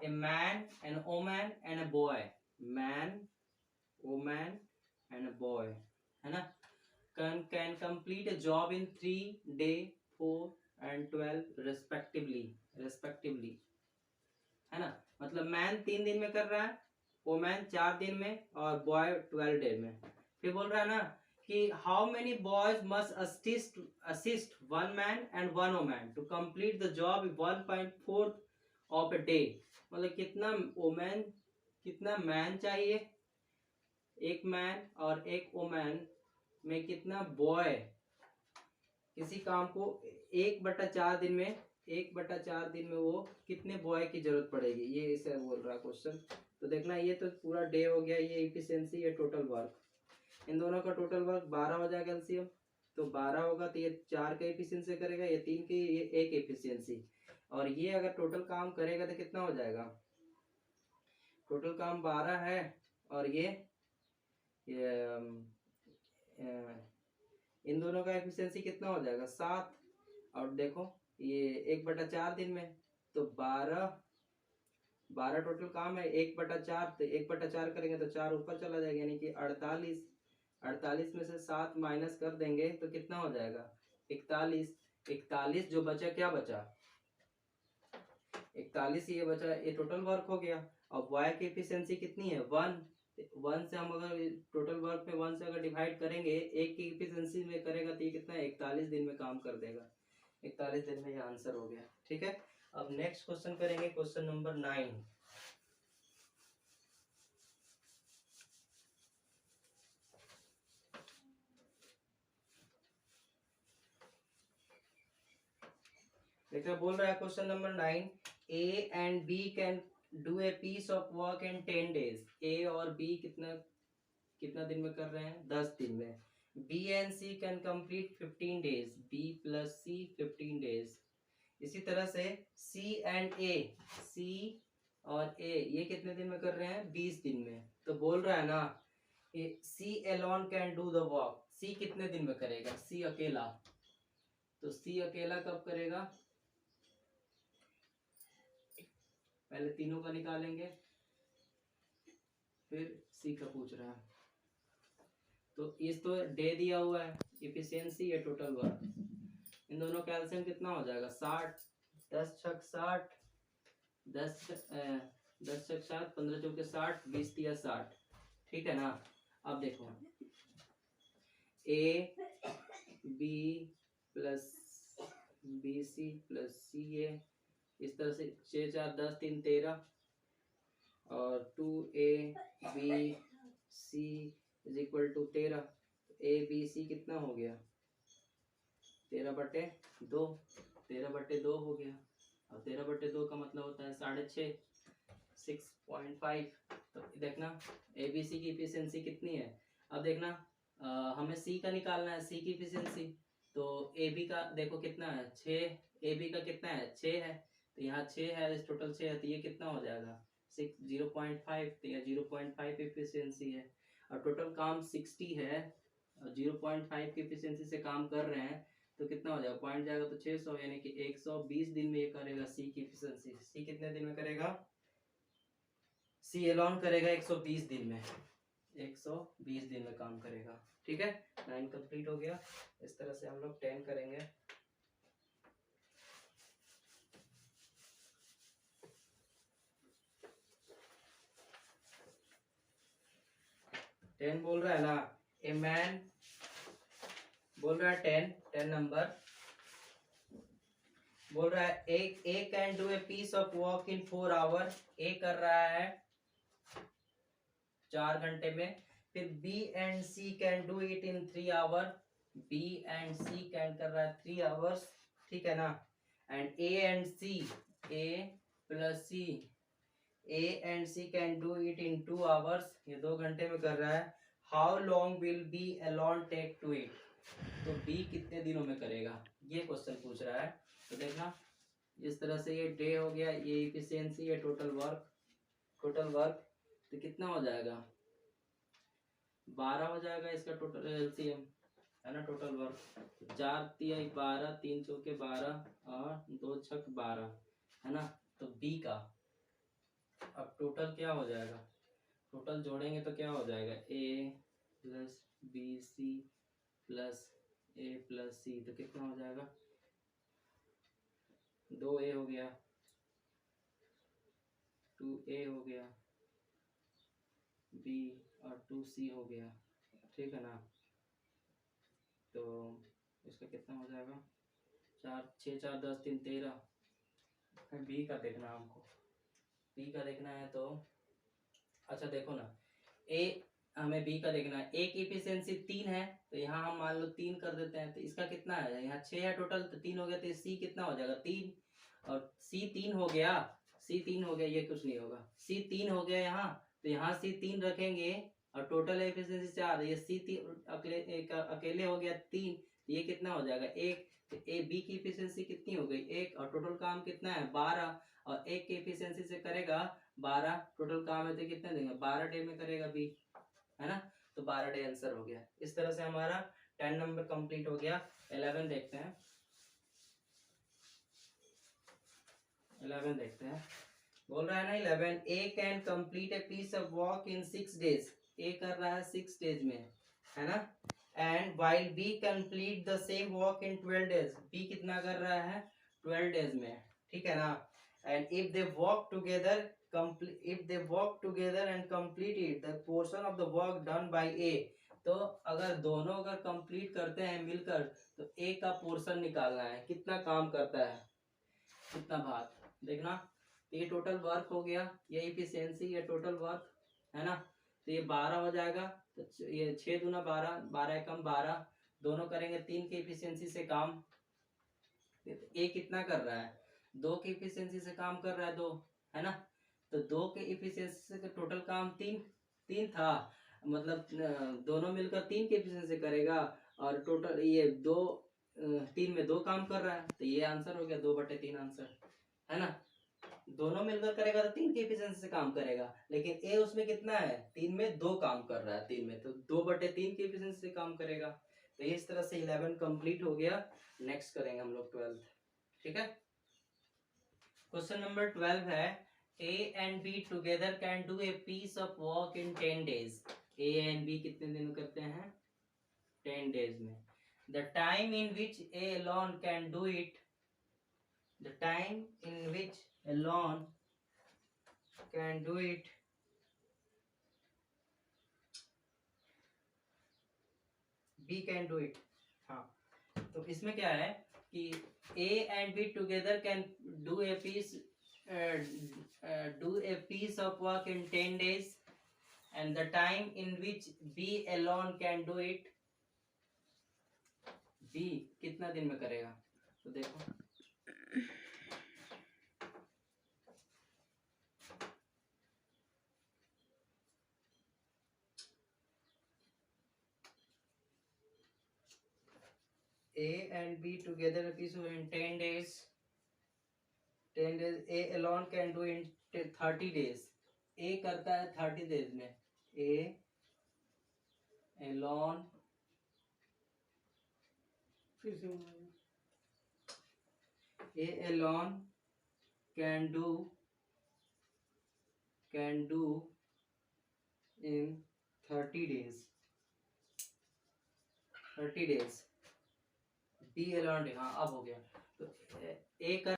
A man an woman and a boy, man woman and a boy, है ना, can complete a job in 3 day 4 and 12 respectively, है ना, मतलब man 3 दिन में कर रहा है, वोमैन 4 दिन में और बॉय 12 डे में। फिर बोल रहा है ना कि how many boys must assist 1 man and 1 woman to complete the job 1.4 of a day, मतलब कितना वोमैन कितना मैन चाहिए, एक मैन और एक वोमैन में कितना बॉय किसी काम को 1/4 दिन में 1/4 दिन में वो कितने बॉय की जरूरत पड़ेगी, ये इसे बोल रहा क्वेश्चन। तो देखना ये तो पूरा डे हो गया, ये इफिशियंसी, ये टोटल वर्क, इन दोनों का टोटल वर्क 12 हो जाएगा एलसीएम। तो 12 होगा तो ये 4 का इफिशियंसी करेगा, ये 3 की, ये 1 इफिशियंसी, और ये अगर टोटल काम करेगा तो कितना हो जाएगा, टोटल काम 12 है और ये इन दोनों का एफिशिएंसी कितना हो जाएगा 7, और देखो ये 1/4 दिन में, तो 12 टोटल काम है, 1/4, तो 1/4 करेंगे तो 4 ऊपर चला जाएगा, यानी कि 48 में से 7 माइनस कर देंगे तो कितना हो जाएगा 41 जो बचा, क्या बचा 41, ये बचा, ये टोटल वर्क हो गया। और बॉय की एफिशिएंसी कितनी है 1 से हम अगर टोटल वर्क में 1 से अगर डिवाइड करेंगे, एक की एफिशिएंसी में करेगा तो ये कितना है 41 दिन में काम कर देगा, 41 दिन में ये आंसर हो गया। ठीक है, अब नेक्स्ट क्वेश्चन करेंगे, क्वेश्चन नंबर 9। देखिए बोल रहा है question number 9, A and B can do a piece of work in 10 days, A और बी कितना कितना दिन में कर रहे हैं 10 दिन में। B and C can complete 15 days, B plus C 15 days। इसी तरह से सी एंड ए, सी और ए ये कितने दिन में कर रहे हैं 20 दिन में। तो बोल रहा है ना C alone can do the work, C कितने दिन में करेगा, सी अकेला, तो सी अकेला कब करेगा, पहले तीनों का निकालेंगे फिर सी का पूछ रहा है। तो इस तो डे दिया हुआ है, इफिशियंसी या टोटल वर्क, इन दोनों का एलसीएम कितना हो जाएगा 60, 10 छक 60, 10 छक 60, 15 चौके 60, 20 तिया 60। ठीक है ना, अब देखो A B plus B C plus C A, इस तरह से 6 4 10 3 13, और 2 A B C is equal to 13, A B C कितना हो गया 13/2, 13/2 हो गया, और 13/2 का मतलब होता है 6.5, 6.5। तो देखना ए बी सी की इफिशियंसी कितनी है, अब देखना हमें सी का निकालना है, सी की इफिशियंसी, तो ए बी का देखो कितना है 6, ए बी का कितना है 6 है, तो यहाँ 6 है, इस टोटल 6 है, तो ये कितना हो जाएगा 0.5, तो यह 0.5 इफिशियंसी है, और टोटल काम 60 है, 0.5 की इफिशियंसी से काम कर रहे हैं, तो कितना हो जाएगा पॉइंट जाएगा तो 600, यानी कि 120 दिन में ये करेगा सी की इफिशियंसी। सी कितने दिन में करेगा, सी एलॉन करेगा 120 दिन में, 120 दिन में काम करेगा। ठीक है, 9 कंप्लीट हो गया। इस तरह से हम लोग 10 करेंगे। टेन बोल रहा है ना, ए मैन बोल रहा है 10 नंबर बोल रहा है A can do a piece of work in 4 hours, A कर रहा है 4 घंटे में। फिर B and C can do it in 3 hours, B and C can कर रहा है 3 hours। ठीक है ना, and A and C, A plus C, A and C can do it in 2 hours, ये 2 घंटे में कर रहा है। How long will be alone take to it, तो बी कितने दिनों में करेगा, ये क्वेश्चन पूछ रहा है। तो देखना इस तरह से ये डे हो गया, ये इफिशियंसी, ये टोटल वर्क, तो कितना हो जाएगा 12 हो जाएगा इसका टोटल एलसीएम, है ना, टोटल वर्क 4 तिया 12, 3 चौके 12 और 2 छक 12, है ना। तो बी का अब टोटल क्या हो जाएगा, टोटल जोड़ेंगे तो क्या हो जाएगा, ए प्लस बी सी प्लस ए प्लस सी, तो कितना हो जाएगा, 2a हो गया, 2a हो गया, b और 2c हो गया, ठीक है ना। तो इसका कितना हो जाएगा, 4 6 4 10 3 13। बी का देखना हमको, बी का देखना है तो अच्छा देखो ना, ए हमें बी का देखना है, ए की इफिशियंसी 3 है, तो यहाँ हम मान लो 3 कर देते हैं, तो इसका कितना है, यहाँ 6 है टोटल, तो 3 हो गया, तो सी कितना हो जाएगा 3, और सी 3 हो गया, सी 3 हो गया, ये कुछ नहीं होगा, सी 3 हो गया यहाँ, तो यहाँ सी 3 रखेंगे, और टोटल एफिशिएंसी 4, ये सी 3 अकेले हो गया 3, ये कितना हो जाएगा 1, तो ए बी की इफिशियंसी कितनी हो गई 1, और टोटल काम कितना है 12, और 1 की इफिशियंसी से करेगा 12, टोटल काम है तो कितने देंगे 12 डे में करेगा बी, है ना, तो 12 डे आंसर हो गया। इस तरह से हमारा 10 नंबर कंप्लीट हो गया। 11 देखते हैं, 11 देखते हैं, बोल रहा है ना 11, A can complete a piece of work in 6 days, A कर रहा है 6 डेज में, है ना, and while B complete the same work in 12 days, B कितना कर रहा है 12 डेज में, ठीक है ना, and if they work together if they work together and complete it the portion of the work done by A, तो अगर दोनों अगर कंप्लीट करते हैं मिलकर, तो ए का पोर्शन निकालना है, कितना काम करता है, कितना भाग, देखना, ये टोटल वर्क हो गया, ये इफिशियंसी, ये टोटल वर्क, है ना, तो ये 12 हो जाएगा, तो ये 6 दूना 12, 12 एकम 12, दोनों करेंगे 3 की इफिशियंसी से काम, ए कितना कर रहा है 2 की इफिशियंसी से काम कर रहा है 2, है ना, तो 2 के इफिशियंसी से टोटल काम 3 3 था, मतलब दोनों मिलकर 3 के इफिशियंसी करेगा, और टोटल ये 2 3 में 2 काम कर रहा है, तो ये आंसर हो गया 2/3 आंसर, है ना, दोनों मिलकर करेगा तो 3 की इफिशियंसी से काम करेगा, लेकिन ए उसमें कितना है 3 में 2 काम कर रहा है, 3 में तो 2/3 की इफिशियंसी से काम करेगा। तो इस तरह से 11 कंप्लीट हो गया। नेक्स्ट करेंगे हम लोग 12, ठीक है। क्वेश्चन नंबर 12 है, A and B together can do a piece of work in 10 days, A and B कितने दिन में करते हैं 10 डेज में, the time in which A alone can do it, the time in which alone can do it, B can do it, हाँ, तो इसमें क्या है कि A and B together can do a piece of work in 10 days, and the time in which B alone can do it, B कितना दिन में करेगा, तो देखो A and B together a piece of in 10 days, 10 days, A alone can do in 30 days, A करता है 30 days में, A alone, फिर से A alone can do in 30 days, 30 days, B alone, हाँ अब हो गया, तो A का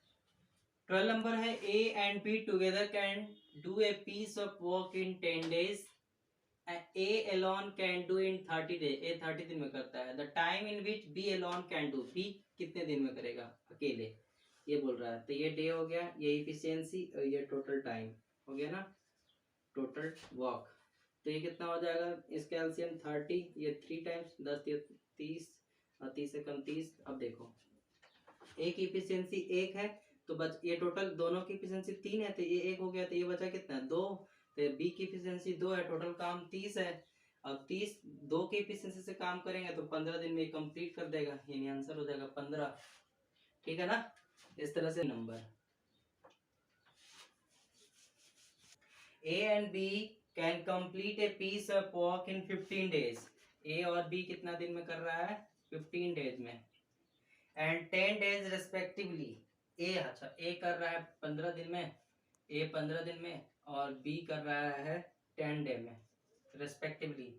12 नंबर है, A and B together can do a piece of work in 10 days, A alone can do in 30 days, A 30 दिन में करता है, the time in which B alone can do, B कितने दिन में करेगा अकेले, ये बोल रहा है, तो ये डे हो गया, ये इफिशियंसी और ये टोटल टाइम हो गया ना, टोटल वर्क, तो ये कितना हो जाएगा, इसका एलसीएम 30, ये 3 टाइम्स 10 ये 30, और 30 से कम 30, अब देखो एक इफिशियंसी 1 है, तो बच ये टोटल दोनों की इफिशियंसी 3 है, तो ये 1 हो गया, तो ये बचा कितना 2, तो बी की इफिशियंसी 2 है, टोटल काम 30 है, अब 30 2 की इफिशियंसी से काम करेंगे तो 15 दिन में कंप्लीट कर देगा, यानी आंसर हो जाएगा 15, ठीक है ना। इस तरह से number A and B can complete a piece of work in 15 days, A और बी कितना दिन में कर रहा है 15 डेज में, एंड 10 डेज रेस्पेक्टिवली, ए अच्छा ए कर रहा है 15 दिन में, ए 15 दिन में और बी कर रहा है 10 डे में respectively.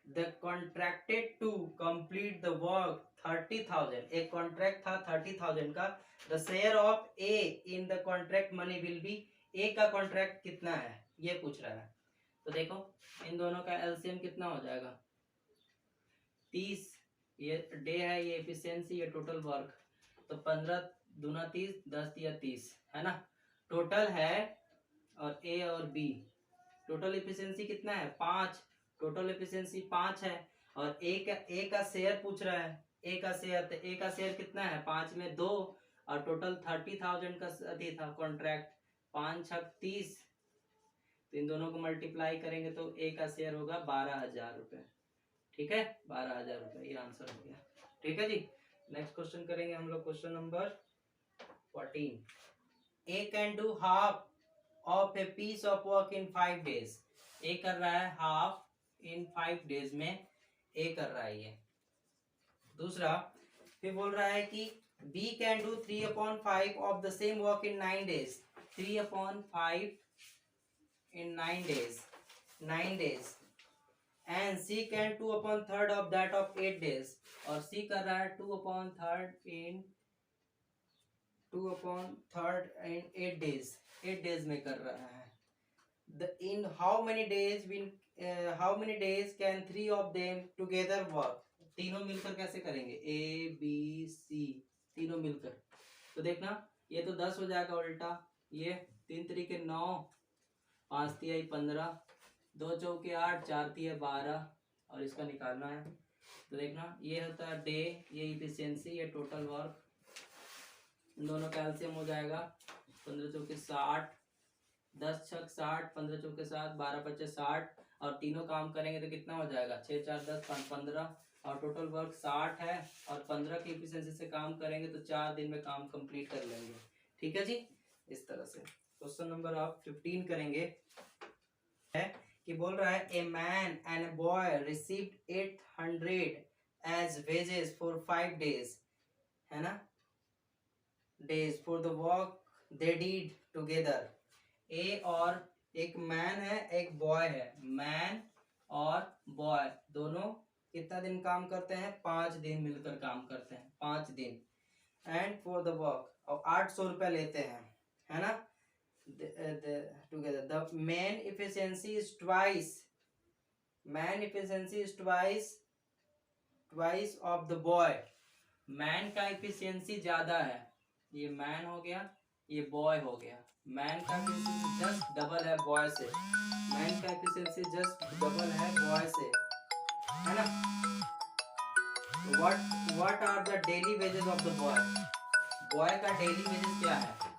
The contracted to complete the work 30,000, एक कॉन्ट्रैक्ट था 30,000 का। The share of A in the contract money will be, A का कॉन्ट्रैक्ट कितना है ये पूछ रहा है। तो देखो इन दोनों का एलसीएम कितना हो जाएगा 30, ये डे है, ये एफिशिएंसी, ये टोटल वर्क, तो 15 दूना 30, 10 या 30 है ना, टोटल है। और ए और बी टोटल एफिशिएंसी कितना है 5, टोटल एफिशिएंसी 5 है। और ए का शेयर पूछ रहा है, ए का शेयर, तो ए का शेयर कितना है 5 में 2, और टोटल 30,000 का अभी था कॉन्ट्रैक्ट, 5 छक 30, तो इन दोनों को मल्टीप्लाई करेंगे तो ए का शेयर होगा 12,000 रुपये। ठीक है 12,000 रुपये, ये आंसर हो गया। ठीक है जी, नेक्स्ट क्वेश्चन करेंगे हम लोग, question number 14। A can do half of a piece of work in 5 days, A कर रहा है हाफ इन 5 डेज में, ए कर रहा है ये। दूसरा फिर बोल रहा है कि B can do 3/5 of the same work in 9 days, 3/5 in 9 days, and C can 2/3 of that of 8 days, और C कर रहा है 2/3 in 8 days, 8 days में कर रहा है। In how many days can 3 of them together work, तीनों मिलकर कैसे करेंगे, A B C तीनों मिलकर, तो देखना ये तो 10 हो जाएगा उल्टा, ये 3 तरीके 9, 5 तिहाई 15, 2 चौके 8, 4 तिहाई 12, और इसका निकालना है। तो देखना ये होता है डे, ये इफिशियंसी, ये टोटल वर्क, इन दोनों का एलसीएम हो जाएगा 15 चौके 60, 10 छक 60, 15 चौके 7, 12 पच्चे 60, और तीनों काम करेंगे तो कितना हो जाएगा 6 4 10 5 15, और टोटल वर्क 60 है, और 15 की इफिशियंसी से काम करेंगे तो 4 दिन में काम कंप्लीट कर लेंगे। ठीक है जी, इस तरह से। क्वेश्चन नंबर आप 15 करेंगे, है कि बोल रहा है a man and a boy received 800 as wages for 5 days, है ना, days for the work they did together. A और एक मैन है एक बॉय है, मैन और बॉय दोनों कितना दिन काम करते हैं 5 दिन मिलकर काम करते हैं 5 दिन, एंड फॉर द वर्क और 800 रुपया लेते हैं, है ना, together the man efficiency is twice of the boy, man का एफिशिएंसी ज्यादा है, ये मैन हो गया ये बॉय हो गया, मैन का एफिशिएंसी जस्ट डबल है बॉय से, मैन का एफिशिएंसी जस्ट डबल है बॉय से, है ना। what are the daily wages of the boy, boy का डेली वेजेस क्या है